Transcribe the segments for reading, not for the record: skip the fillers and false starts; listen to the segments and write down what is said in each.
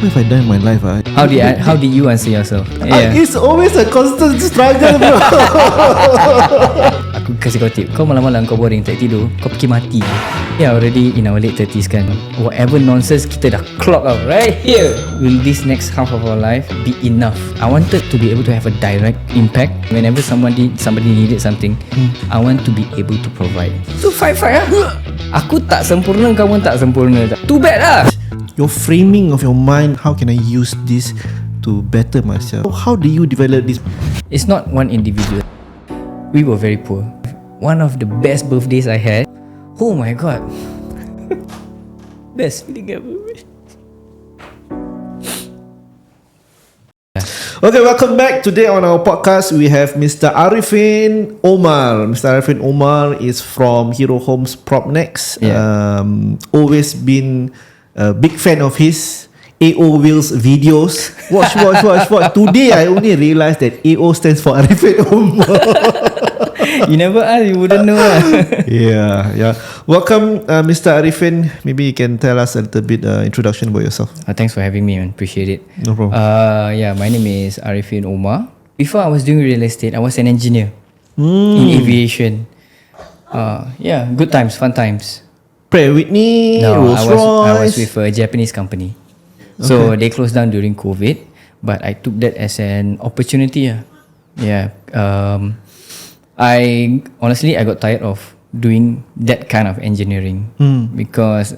what if I die in my life? How did you answer yourself? It's always a constant struggle, bro. Aku kasih kau tip. Kau malam-malam kau boring tak tidur, kau fikir mati. Yeah, already in our late 30s kan. Whatever nonsense kita dah clock out right here. Will this next half of our life be enough? I wanted to be able to have a direct impact. Whenever somebody needed something, I want to be able to provide. So fight lah. Aku tak sempurna, kau pun tak sempurna. Too bad lah. Your framing of your mind, how can I use this to better myself? How do you develop this? It's not one individual. We were very poor. One of the best birthdays I had. Oh my god. Best feeling ever. Okay, welcome back. Today on our podcast, we have Mr. Ariffin Omar. Mr. Ariffin Omar is from Hero Homes PropNext. Always been a big fan of his. AO Wheels videos. Watch. Today I only realized that AO stands for Ariffin Omar. You never ask, you wouldn't know. Yeah. Welcome, Mr. Ariffin. Maybe you can tell us a little bit introduction about yourself. Thanks for having me, man. Appreciate it. No problem. My name is Ariffin Omar. Before I was doing real estate, I was an engineer in aviation. Good times, fun times. Pratt & Whitney, Rolls Royce. I was with a Japanese company. So they closed down during COVID, but I took that as an opportunity. I got tired of doing that kind of engineering because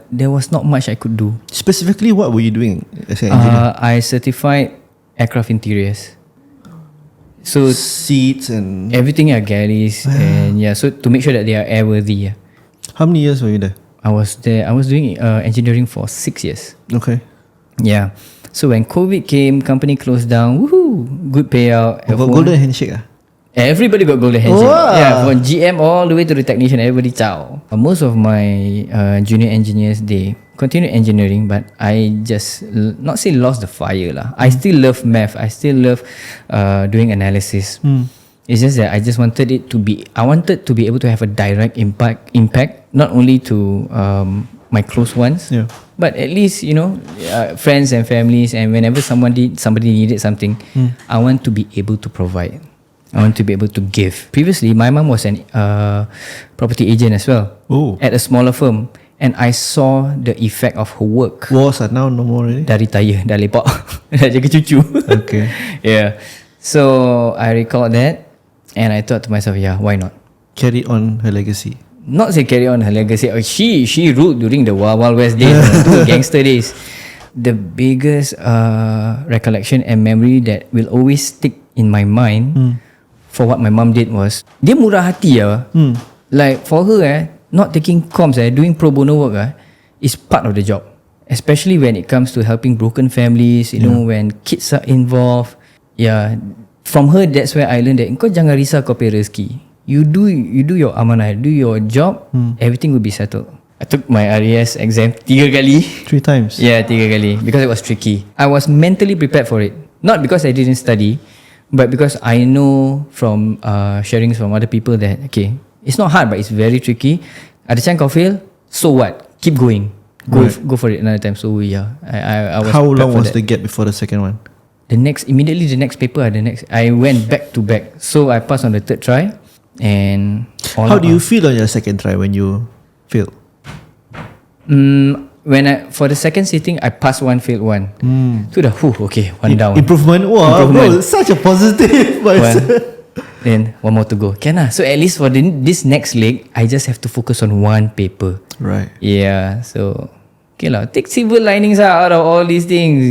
there was not much I could do. Specifically, what were you doing as an engineer? I certified aircraft interiors. So seats and everything are galleys and so to make sure that they are airworthy. How many years were you there? I was doing engineering for 6 years. Okay. Yeah. So when COVID came, company closed down. Woohoo! Good payout. Got golden handshake. Everybody got golden handshake. Wow. Yeah, from GM all the way to the technician, everybody ciao. Most of my junior engineers, they continued engineering, but I just not say lost the fire lah. I still love math. I still love doing analysis. It's just that I wanted to be able to have a direct impact, not only to my close ones, but at least friends and families. And whenever somebody needed something, I want to be able to provide. I want to be able to give. Previously, my mom was an property agent as well at a smaller firm, and I saw the effect of her work. Now no more already? Dah retire, dah lepak, dah jaga cucu. Okay. Yeah. So I recall that. And I thought to myself, why not? Carry on her legacy. Not say carry on her legacy. She ruled during the Wild Wild West days, the gangster days. The biggest recollection and memory that will always stick in my mind for what my mom did was, dia murah hati Like for her, not taking comms, doing pro bono work is part of the job. Especially when it comes to helping broken families, when kids are involved. From her, that's where I learned that kau jangan risau kau punya rezeki. You do your amanah, do your job, everything will be settled. I took my RES exam 3 kali. 3 times? Yeah, 3 kali. Because it was tricky. I was mentally prepared for it. Not because I didn't study, but because I know from sharings from other people that, okay, it's not hard, but it's very tricky. Ada chance kau fail, so what? Keep going. Go for it another time. So I was. How long was the gap before the second one? Immediately the next paper, I went back to back. So I passed on the 3rd try. And how do you feel on your second try when you fail? For the second sitting, I passed 1, failed 1. So okay, 1 down. Improvement. Wow, bro, such a positive mindset. Then 1 more to go. Can lah. So at least for this next leg, I just have to focus on 1 paper. Right. Yeah. So okay lah. Take silver linings out of all these things.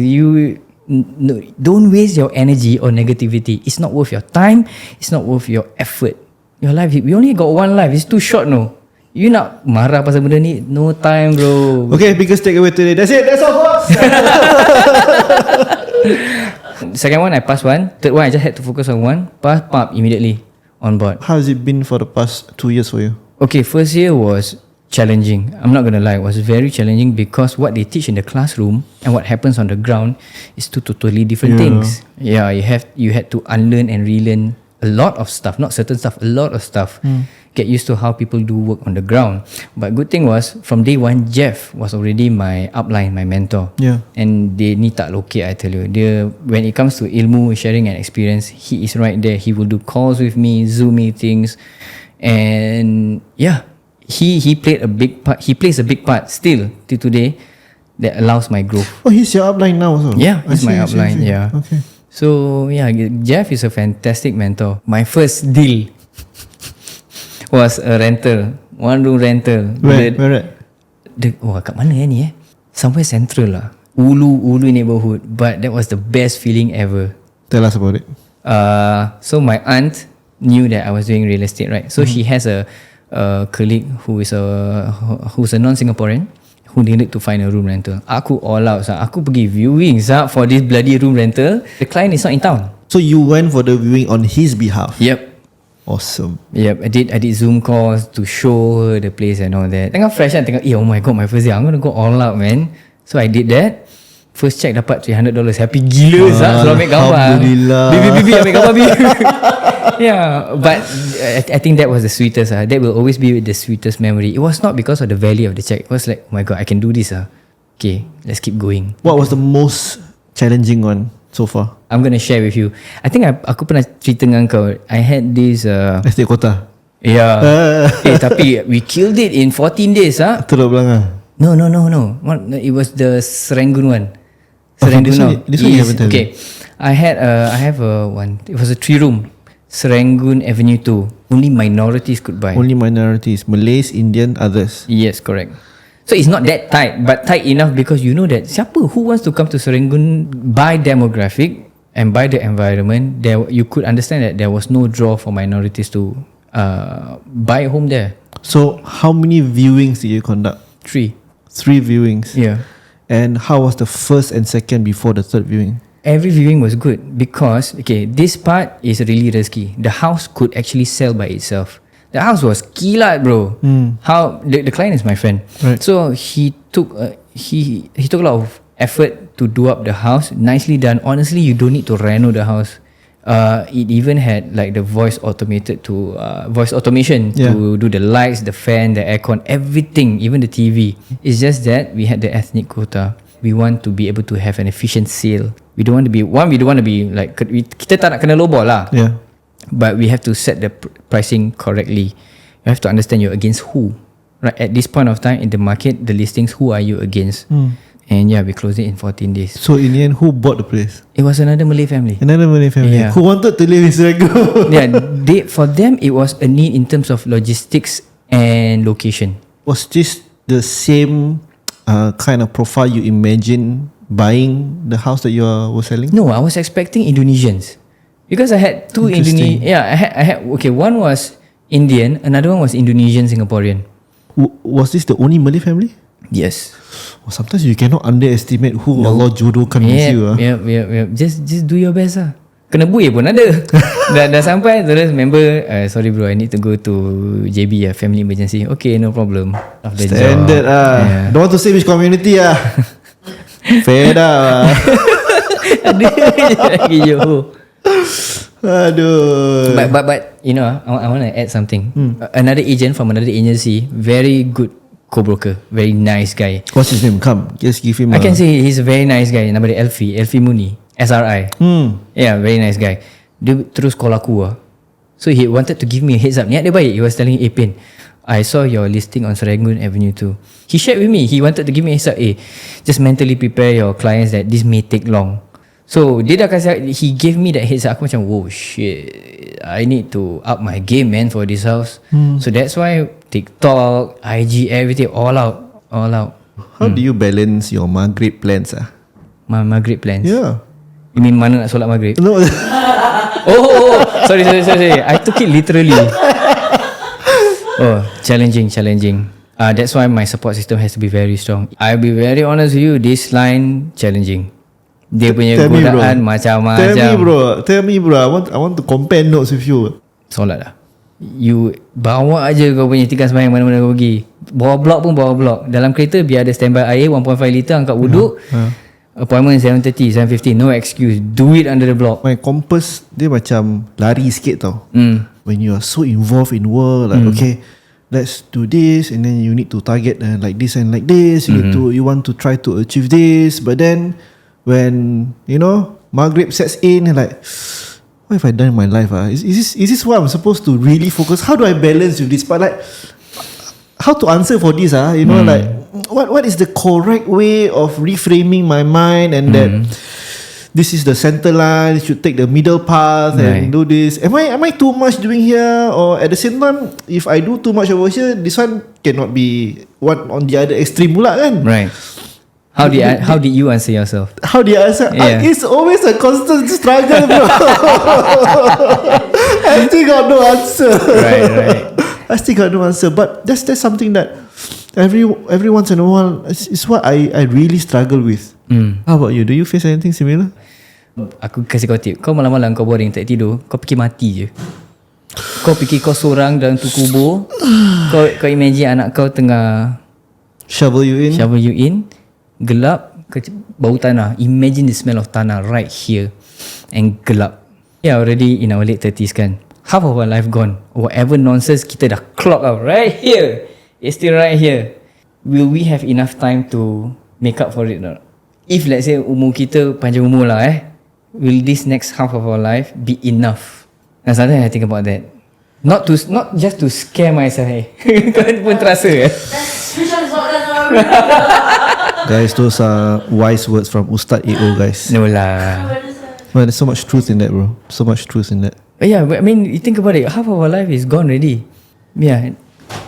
No, don't waste your energy on negativity. It's not worth your time. It's not worth your effort. Your life, we only got 1 life. It's too short, no. You nak marah pasal benda ni? No time, bro. Okay, biggest takeaway today. That's it. That's all, folks. Second one, I passed 1. Third one, I just had to focus on 1. Pass, immediately on board. How has it been for the past 2 years for you? Okay, first year was challenging. I'm not gonna lie, it was very challenging because what they teach in the classroom and what happens on the ground is two totally different things. You had to unlearn and relearn a lot of stuff, not certain stuff, a lot of stuff. get used to how people do work on the ground. But good thing was, from day one, Jeff was already my upline, my mentor. Yeah. And dia ni tak lokek, I tell you. Dia, when it comes to ilmu, sharing and experience, he is right there. He will do calls with me, Zoom meetings, and yeah, he played a big part. He plays a big part still till today that allows my growth. Oh, he's your upline now also? Yeah, he's my upline. Yeah. Okay. So yeah, Jeff is a fantastic mentor. My first deal was a rental, 1 room rental. Where at? Kat mana ni Somewhere central lah, Ulu neighborhood. But that was the best feeling ever. Tell us about it. So my aunt knew that I was doing real estate, right? So she has a colleague who's a non-Singaporean who needed to find a room rental. Aku all out, aku pergi viewing for this bloody room rental. The client is not in town. So you went for the viewing on his behalf? Yep. Awesome. Yep, I did Zoom calls to show her the place and all that. Tengah fresh kan, oh my god, my first day, I'm gonna go all out, man. So I did that. First check dapat $300. Happy gila Suruh ambil gambar. Alhamdulillah. Bibi ambil gambar bibi. Yeah, but I think that was the sweetest. That will always be the sweetest memory. It was not because of the value of the check. It was like, oh my god, I can do this. Okay, let's keep going. What was the most challenging one so far? I'm gonna share with you. I think aku pernah cerita dengan kau. I had this Estate Kota. yeah. Tapi we killed it in 14 days. Teluk Belanga. No. It was the Serangoon one. Okay, Serangoon. this one you haven't told me. Okay. I have a one. It was a 3-room. Serangoon Avenue 2. Only minorities could buy. Only minorities, Malays, Indian, others. Yes, correct. So it's not that tight, but tight enough because you know that who wants to come to Serangoon by demographic and by the environment, there you could understand that there was no draw for minorities to buy a home there. So how many viewings did you conduct? 3. 3 viewings. Yeah. And how was the first and second before the third viewing? Every viewing was good because this part is really risky. The house could actually sell by itself. The house was kilat, bro. How the client is my friend, right. So he took he took a lot of effort to do up the house. Nicely done. Honestly, you don't need to reno the house. It even had like the voice automation to do the lights, the fan, the aircon, everything, even the TV. It's just that we had the ethnic quota. We want to be able to have an efficient sale. We don't want to be like kita tak nak kena lowball lah. Yeah. But we have to set the pricing correctly. You have to understand you're against who. Right at this point of time in the market, the listings, who are you against? And yeah, we closed it in 14 days. So in the end, who bought the place? It was another Malay family. Another Malay family. Yeah. Who wanted to live in Serangoon? Yeah, for them it was a need in terms of logistics and location. Was this the same kind of profile you imagine buying the house that you were selling? No, I was expecting Indonesians because I had 2 Indonesian. Yeah, I had one was Indian, another one was Indonesian Singaporean. Was this the only Malay family? Yes. Well, sometimes you cannot underestimate who Allah jodohkan with you. Yep. Just do your best lah. Kena buih pun ada. dah sampai terus member, sorry bro, I need to go to JB, family emergency. Okay, no problem. Standard Yeah. Don't want to say which community Fed up Ada je lagi Johor. Aduh. But you know, I want to add something. Another agent from another agency, very good co-broker, very nice guy. What's his name? Come, just give him I can say he's a very nice guy. Nama dia Elfie Muni, SRI. Yeah, very nice guy. Dia terus call aku So he wanted to give me a heads up. Niat dia baik. He was telling Pin, I saw your listing on Serangoon Avenue 2. He shared with me. He wanted to give me a heads up. Just mentally prepare your clients that this may take long. So dia dah kasi, he gave me that heads up. Aku macam, whoa shit, I need to up my game, man, for this house. So that's why TikTok, IG, everything, all out. How do you balance your Maghrib plans? Maghrib plans. Yeah. You mean mana nak solat Maghrib? No. Oh, sorry. I took it literally. Challenging. That's why my support system has to be very strong. I'll be very honest with you, this line challenging. Dia punya godaan macam-macam. Tell me bro. I want to compare notes with you. Solat lah. You bawa aja kau punya tikar sembahyang mana-mana kau pergi. Bawa blok. Dalam kereta biar ada standby air 1.5 liter, angkat wuduk. Appointment 7:30, 7:15. No excuse. Do it under the block. My compass dia macam lari sikit tau. when you are so involved in work, like okay, let's do this, and then you need to target like this and like this. You want to try to achieve this, but then when Maghrib sets in, and like, what have I done in my life? Is this what I'm supposed to really focus? How do I balance with this? But like, how to answer for this? Like, what is the correct way of reframing my mind, and that this is the center line, you should take the middle path and do this. Am I too much doing here? Or at the same time, if I do too much over here, this one cannot be one on the other extreme pula kan? Right. How did you answer yourself? How did I answer? It's always a constant struggle, bro. I still got no answer. Right. I still got no answer. But that's something that every once in a while is what I really struggle with. How about you? Do you face anything similar? Aku kasih kau tip. Kau malam-malam kau boring tak tidur, kau fikir mati je. Kau fikir kau seorang dalam tu kubur. Kau imagine anak kau tengah shovel you in, gelap, bau tanah. Imagine the smell of tanah right here, and gelap. Yeah, already in our late 30s kan. Half of our life gone. Whatever nonsense kita dah clock out right here. It's still right here. Will we have enough time to make up for it or not? If let's say umur kita panjang umur lah will this next half of our life be enough? And sometimes I think about that. Not just to scare myself. Kau pun terasa Guys, those are wise words from Ustaz EO, guys. No lah. Well, there's so much truth in that, bro. So much truth in that. Yeah, but I mean, you think about it. Half of our life is gone already. Yeah,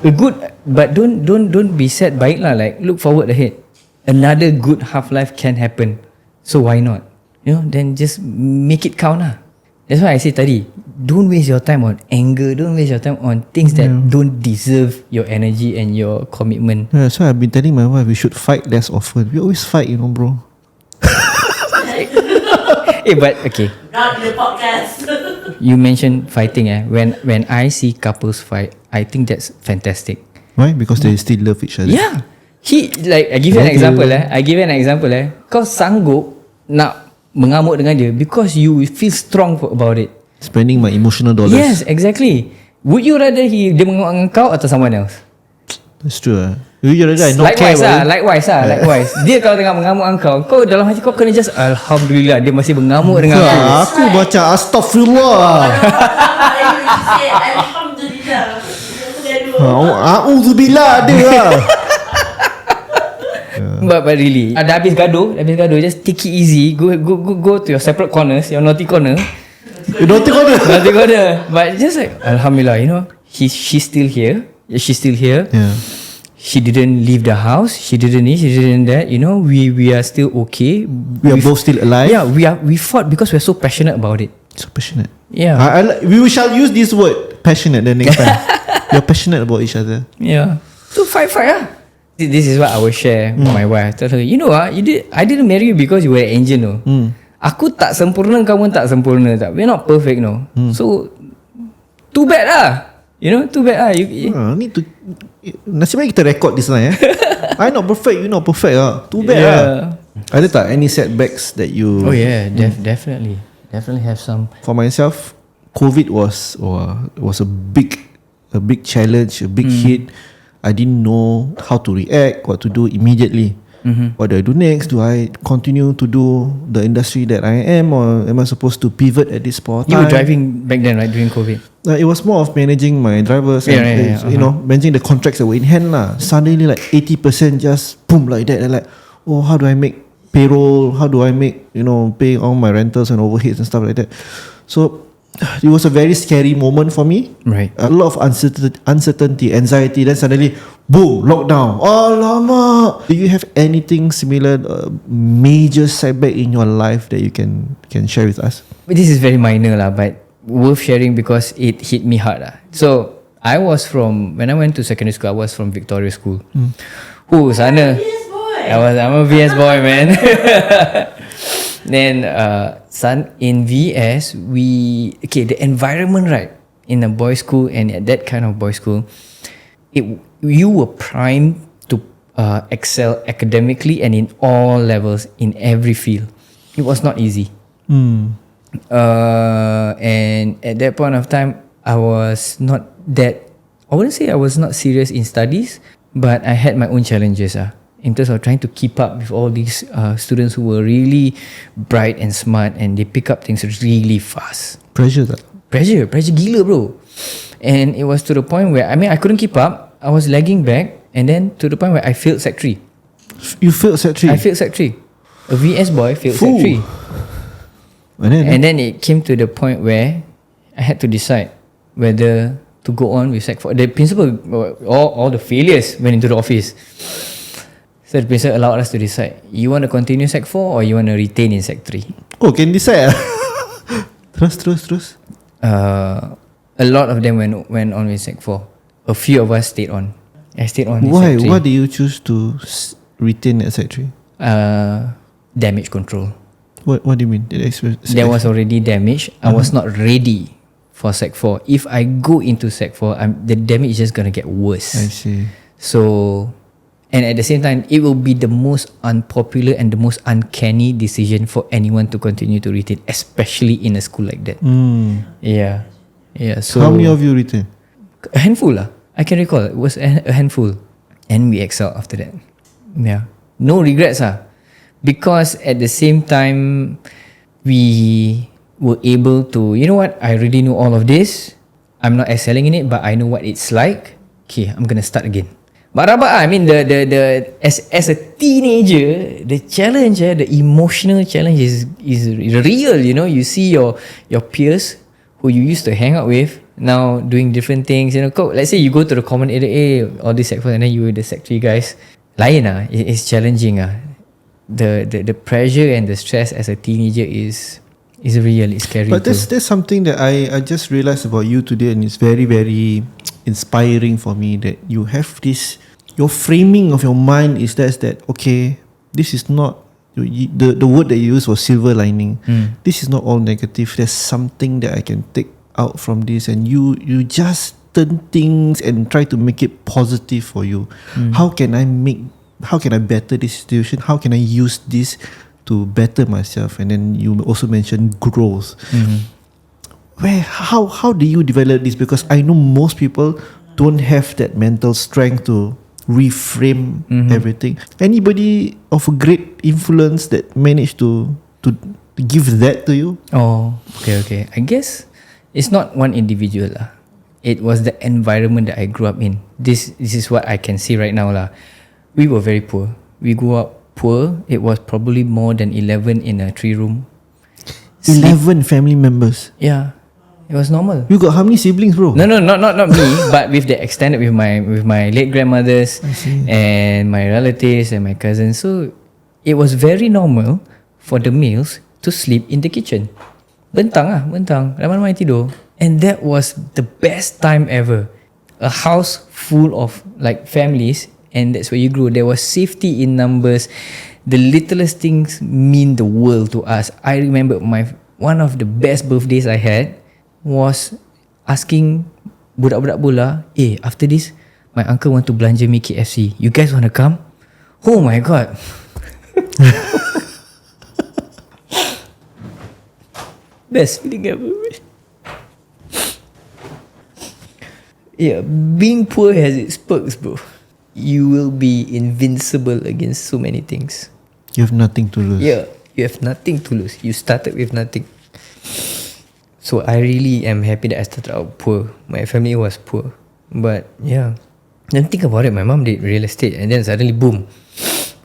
good, but don't be sad by it lah. Like, look forward ahead. Another good half life can happen. So why not? Then just make it count lah. That's why I say tadi, don't waste your time on anger. Don't waste your time on things that don't deserve your energy and your commitment. Yeah, so I've been telling my wife we should fight less often. We always fight, bro. But okay. Not the podcast. You mentioned fighting. When I see couples fight, I think that's fantastic. Why? Because they still love each other. Yeah. I give you an example. Kau sanggup nak mengamuk dengan dia because you feel strong about it. Spending my emotional dollars. Yes, exactly. Would you rather dia mengamuk dengan kau atau someone else? That's true. Would you rather I not care about it? Likewise. Dia kalau tengah mengamuk dengan kau dalam hati kau kena just Alhamdulillah dia masih mengamuk dengan aku. Aku baca Astaghfirullah. Alhamdulillah. A'udzubillah dia lah. But really, dah habis gaduh, just take it easy. Go to your separate corners, your naughty corner. Naughty corner. But just like Alhamdulillah, she's still here. She's still here. Yeah. She didn't leave the house. She didn't that. We are still okay. We are both still alive. Yeah, we fought because we're so passionate about it. So passionate. Yeah. We shall use this word passionate the next time. You're passionate about each other. Yeah. So fight lah. This is what I will share with my wife. Tell her, I didn't marry you because you were an angel, no. Aku tak sempurna, kamu tak sempurna. We're not perfect, no. So, too bad lah. Too bad lah. Need to. Nasib baik kita record this line. I not perfect, you not perfect lah. Too bad lah. Ada tak any setbacks that you? Oh yeah, definitely have some. For myself, COVID was a big challenge, a big hit. I didn't know how to react, what to do immediately. What do I do next? Do I continue to do the industry that I am, or am I supposed to pivot at this point? You were driving back then, right, during COVID? It was more of managing my drivers and managing the contracts that were in hand lah. Suddenly like 80% just boom like that. And like, how do I make payroll? How do I make pay all my rentals and overheads and stuff like that? So it was a very scary moment for me. Right. A lot of uncertainty, anxiety. Then suddenly, boom, lockdown. Alamak. Do you have anything similar, major setback in your life that you can share with us? This is very minor lah, but worth sharing because it hit me hard lah. So when I went to secondary school, I was from Victoria School. Sana. I'm a VS boy, man. Then in VS, the environment, right, in a boys' school and at that kind of boys' school, you were primed to excel academically and in all levels, in every field. It was not easy. And at that point of time, I was not that, I wouldn't say I was not serious in studies, but I had my own challenges in terms of trying to keep up with all these students who were really bright and smart, and they pick up things really fast. Pressure tak? Pressure gila bro. And it was to the point where, I mean, I couldn't keep up. I was lagging back, and then to the point where I failed Sec 3. You failed Sec 3? I failed Sec 3. A VS boy failed Sec 3. And then it came to the point where I had to decide whether to go on with Sec 4. The principal, all the failures went into the office. So the principal allowed us to decide, you want to continue Sec 4 or you want to retain in Sec 3? Oh, can decide. Terus. A lot of them went on with Sec 4. A few of us stayed on. I stayed on in Why? Sec 3. Why did you choose to retain at Sec 3? Damage control. What do you mean? There was already damage. I was not ready for Sec 4. If I go into Sec 4, the damage is just going to get worse. I see. So, and at the same time, it will be the most unpopular and the most uncanny decision for anyone to continue to retain, especially in a school like that. Yeah. So how many of you retain? A handful lah. I can recall it was a handful, and we excelled after that. Yeah, no regrets because at the same time we were able to, you know what, I already know all of this. I'm not excelling in it, but I know what it's like. Okay, I'm gonna start again. But I mean, the as a teenager, the challenge, the emotional challenge is real. You know, you see your peers who you used to hang out with now doing different things. You know, let's say you go to the common area, all this Sec 4, and then you were the Sec 3 guys. It's challenging. The pressure and the stress as a teenager is real. It's scary. But there's something that I just realized about you today, and it's very, very inspiring for me, that you have this, your framing of your mind is that okay, this is not the word that you used was silver lining. This is not all negative. There's something that I can take out from this, and you just turn things and try to make it positive for you. How can I better this situation? How can I use this to better myself? And then you also mentioned growth. How do you develop this? Because I know most people don't have that mental strength to reframe everything. Anybody of a great influence that managed to give that to you? Oh, okay. I guess it's not one individual lah. It was the environment that I grew up in. This is what I can see right now lah. We were very poor. We grew up poor. It was probably more than 11 in a 3-room. 11 family members. Yeah, it was normal. You got how many siblings, bro? No, not me. But with the extended, with my late grandmothers and my relatives and my cousins. So it was very normal for the males to sleep in the kitchen. Bentang. Ramai-ramai tidur. And that was the best time ever. A house full of like families, and that's where you grew. There was safety in numbers. The littlest things mean the world to us. I remember one of the best birthdays I had was asking budak-budak bola, after this, my uncle want to belanja me KFC. You guys want to come? Oh my God. Best feeling ever. Yeah, being poor has its perks, bro. You will be invincible against so many things. You have nothing to lose. Yeah, you have nothing to lose. You started with nothing. So I really am happy that I started out poor. My family was poor. But yeah, then think about it. My mom did real estate, and then suddenly boom,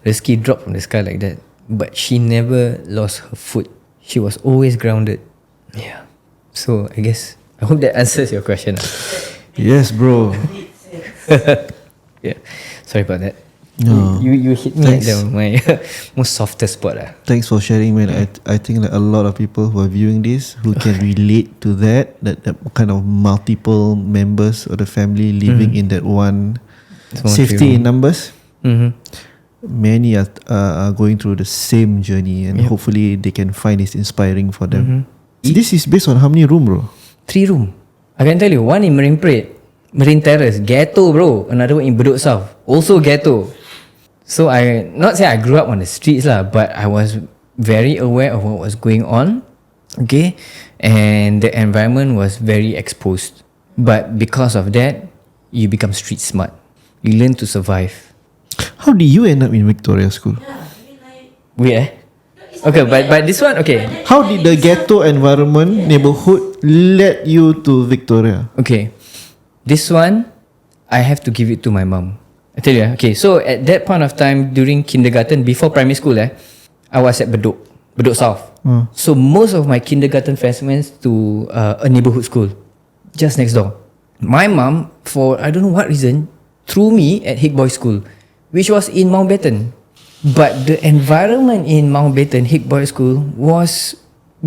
rezeki dropped from the sky like that. But she never lost her foot. She was always grounded. Yeah. So I hope that answers your question. Yes, bro. Yeah. Sorry about that. No. You hit me at my most softest spot. Thanks for sharing, man. I think that a lot of people who are viewing this who can relate to that kind of multiple members of the family living in that one safety in numbers. Many are going through the same journey, and hopefully they can find this inspiring for them. This is based on how many room, bro? 3 room. I can tell you, one in Marine Terrace, ghetto, bro. Another one in Bedok South, also ghetto. So I not say I grew up on the streets lah, but I was very aware of what was going on. Okay, and the environment was very exposed. But because of that, you become street smart. You learn to survive. How did you end up in Victoria School? Weird, Okay, but this one, okay. How did the ghetto environment neighborhood led you to Victoria? Okay, this one, I have to give it to my mom. I tell you, okay, so at that point of time, during kindergarten, before primary school, I was at Bedok South. So most of my kindergarten friends went to a neighborhood school, just next door. My mom, for I don't know what reason, threw me at Hick Boys School, which was in Mountbatten. But the environment in Mountbatten Hick Boys School was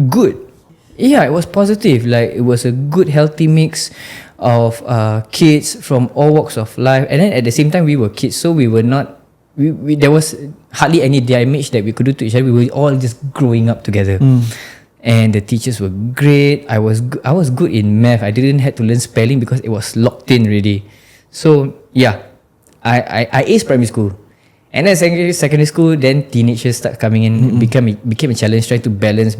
good. Yeah, it was positive. Like, it was a good, healthy mix of kids from all walks of life. And then at the same time, we were kids, so we were not. There was hardly any damage that we could do to each other. We were all just growing up together. And the teachers were great. I was good in math. I didn't have to learn spelling because it was locked in already. So yeah, I aced primary school. And then secondary school, then teenagers start coming in. Became a challenge, trying to balance,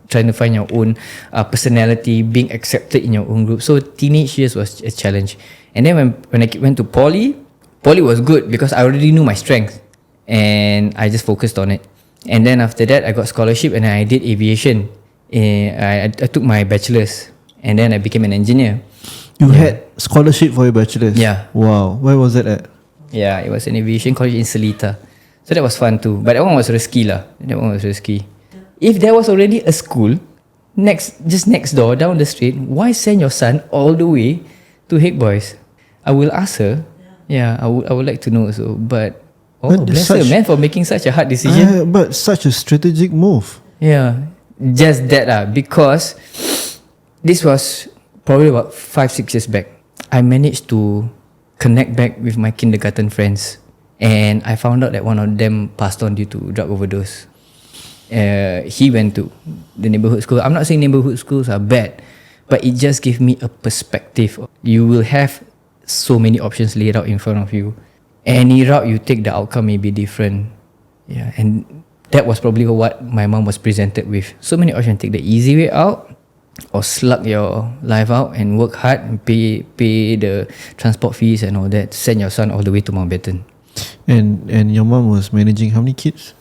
trying to find your own personality, being accepted in your own group. So teenage years was a challenge. And then when I went to poly was good because I already knew my strength, and I just focused on it. And then after that, I got scholarship and I did aviation. I took my bachelor's, and then I became an engineer. You had scholarship for your bachelor's? Yeah. Wow. Where was that at? Yeah, it was an aviation college in Seletar. So that was fun too. But that one was risky lah. If there was already a school just next door, down the street, why send your son all the way to Hick Boys? I will ask her. Yeah, I would like to know so. But bless her, man, for making such a hard decision. But such a strategic move. Yeah, just that because this was probably about 5-6 years back. I managed to connect back with my kindergarten friends, and I found out that one of them passed on due to drug overdose. He went to the neighborhood school. I'm not saying neighborhood schools are bad, but it just gave me a perspective. You will have so many options laid out in front of you. Any route you take, the outcome may be different. Yeah, and that was probably what my mom was presented with. So many options. Take the easy way out, or slug your life out and work hard and pay the transport fees and all that. Send your son all the way to Mountbatten. And your mom was managing how many kids?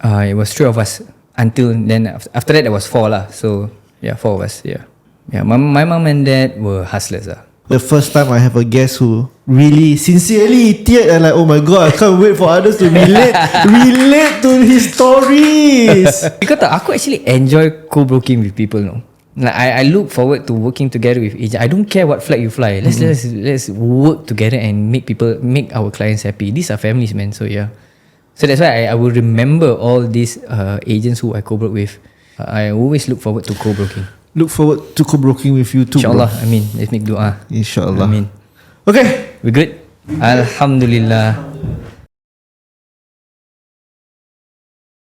It was 3 of us. Until then, after that, there was 4 lah. So yeah, 4 of us. Yeah. My mom and dad were hustlers lah. The first time I have a guest who really sincerely teared and like, oh my god, I can't wait for others to relate to his stories. Because aku actually enjoy co-broking with people, no. Like I look forward to working together with agents. I don't care what flag you fly. Let's work together and make our clients happy. These are families, man. So yeah. So that's why I will remember all these agents who I co-broke with. I always look forward to co-broking. Look forward to co-broking with you too. InsyaAllah. I mean, let's make dua. InsyaAllah. Amin. Okay. We good? Alhamdulillah.